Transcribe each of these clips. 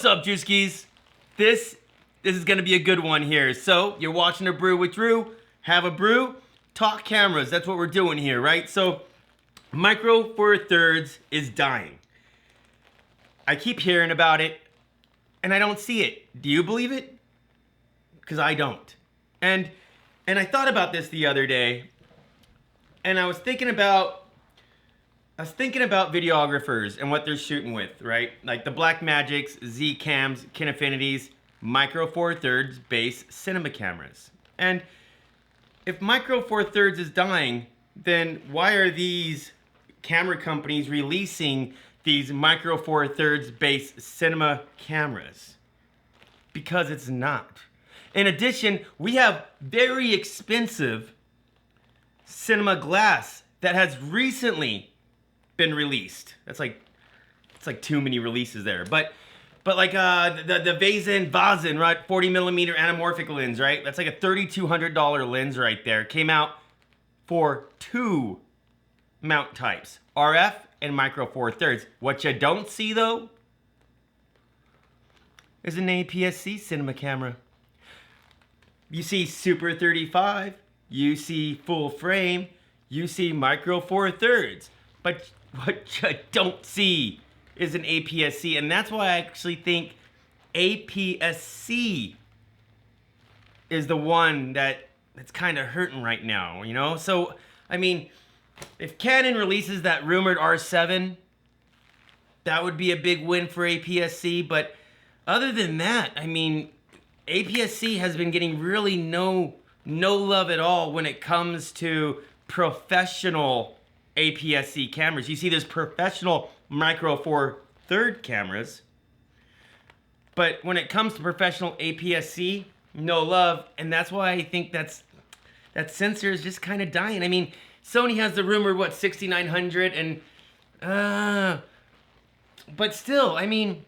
up, Drewskis? This is gonna be a good one here. So you're watching a Brew with Drew. Have a brew. Talk cameras. That's what we're doing here, right? So Micro Four Thirds is dying. I keep hearing about it, and I don't see it. Do you believe it? Because I don't. And I thought about this the other day, and I was thinking about videographers and what they're shooting with, right? Like the Blackmagics, Z cams, Kinefinities, Micro Four Thirds base cinema cameras. And if Micro Four Thirds is dying, then why are these camera companies releasing these Micro Four Thirds base cinema cameras? Because it's not. In addition, we have very expensive cinema glass that has recently been released. It's like too many releases there. But like the Vazen, right? 40 millimeter anamorphic lens, right? That's like a $3,200 lens right there. Came out for two mount types, RF and Micro Four Thirds. What you don't see though is an APS-C cinema camera. You see Super 35, you see full frame, you see Micro Four Thirds. But what you don't see is an APS-C, and that's why I actually think APS-C is the one that's kind of hurting right now, you know? So, I mean, if Canon releases that rumored R7, that would be a big win for APS-C, but other than that, I mean, APS-C has been getting really no love at all when it comes to professional APS-C cameras. You see, there's professional Micro Four Third cameras, but when it comes to professional APS-C, no love, and that's why I think that sensor is just kind of dying. I mean, Sony has the rumored 6900, and but still, I mean,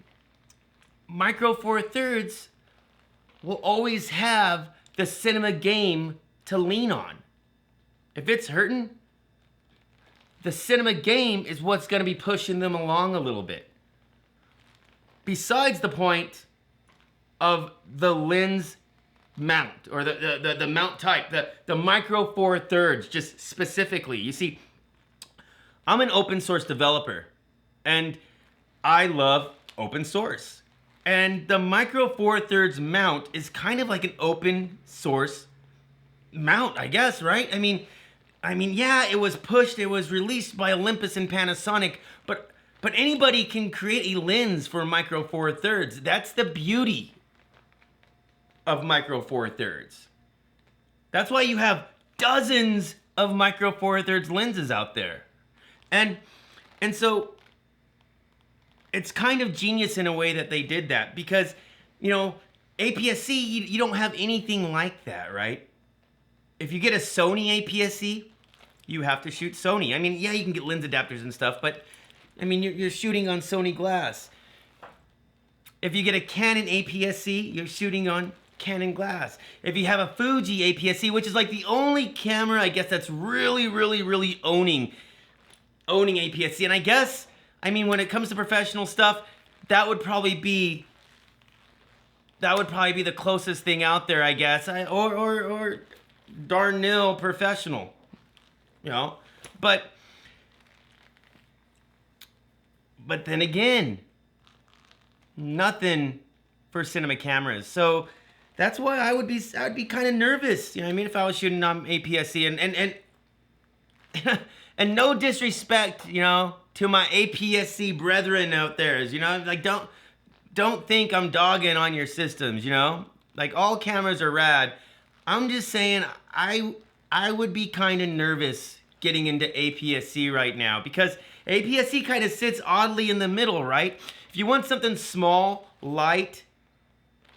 Micro Four Thirds will always have the cinema game to lean on. If it's hurting, the cinema game is what's going to be pushing them along a little bit. Besides the point of the lens mount, or the mount type, the Micro Four Thirds, just specifically. You see, I'm an open source developer, and I love open source. And the Micro Four Thirds mount is kind of like an open source mount, I guess, right? I mean, yeah, it was pushed, it was released by Olympus and Panasonic, but anybody can create a lens for Micro Four Thirds. That's the beauty of Micro Four Thirds. That's why you have dozens of Micro Four Thirds lenses out there. And so it's kind of genius in a way that they did that, because, you know, APS-C, you don't have anything like that, right? If you get a Sony APS-C, you have to shoot Sony. I mean, yeah, you can get lens adapters and stuff, but, I mean, you're shooting on Sony glass. If you get a Canon APS-C, you're shooting on Canon glass. If you have a Fuji APS-C, which is like the only camera, I guess, that's really owning APS-C, and I guess, I mean, when it comes to professional stuff, that would probably be the closest thing out there, I guess. Or darn nil professional, you know. But then again, nothing for cinema cameras. So that's why I'd be kind of nervous, you know what I mean, if I was shooting on APS-C, and and no disrespect, you know, to my APS-C brethren out there, you know, like don't think I'm dogging on your systems, you know, like all cameras are rad. I'm just saying I would be kind of nervous getting into APS-C right now, because APS-C kind of sits oddly in the middle, right? If you want something small, light,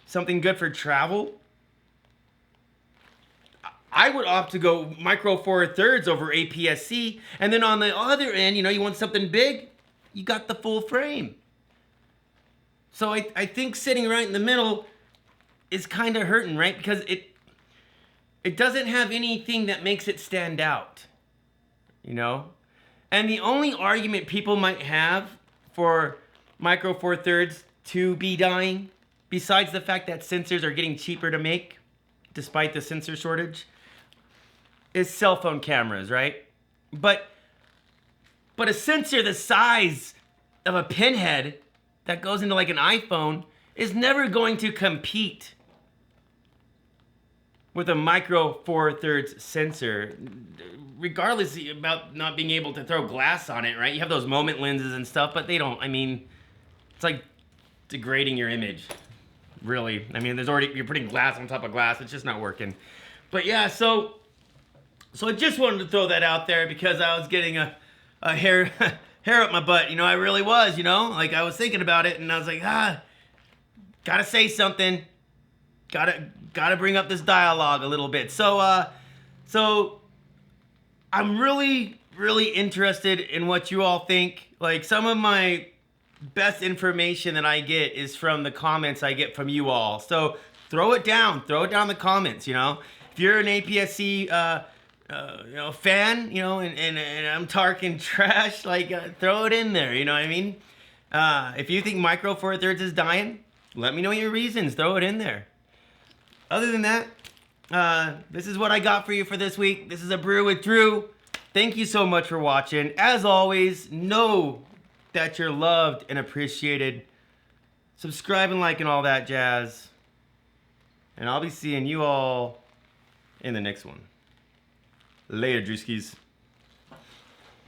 something good for travel, I would opt to go Micro Four Thirds over APS-C. And then on the other end, you know, you want something big, you got the full frame. So I think sitting right in the middle is kind of hurting, right? Because it doesn't have anything that makes it stand out, you know? And the only argument people might have for Micro Four Thirds to be dying, besides the fact that sensors are getting cheaper to make, despite the sensor shortage, is cell phone cameras, right? But a sensor the size of a pinhead that goes into like an iPhone is never going to compete with a micro four thirds sensor, regardless about not being able to throw glass on it, right? You have those moment lenses and stuff, but they don't, I mean, it's like degrading your image, really. I mean, you're putting glass on top of glass, it's just not working. But yeah, so I just wanted to throw that out there because I was getting a hair up my butt, you know, I really was, you know, like I was thinking about it and I was like, gotta say something, gotta bring up this dialogue a little bit. So I'm really interested in what you all think. Like, some of my best information that I get is from the comments I get from you all. So throw it down in the comments, you know. If you're an APS-C fan, you know, and I'm talking trash, like, throw it in there, you know what I mean? If you think micro four thirds is dying, let me know your reasons. Throw it in there. Other than that, this is what I got for you for this week. This is a Brew with Drew. Thank you so much for watching. As always, know that you're loved and appreciated. Subscribe and like and all that jazz. And I'll be seeing you all in the next one. Later, Drewskis.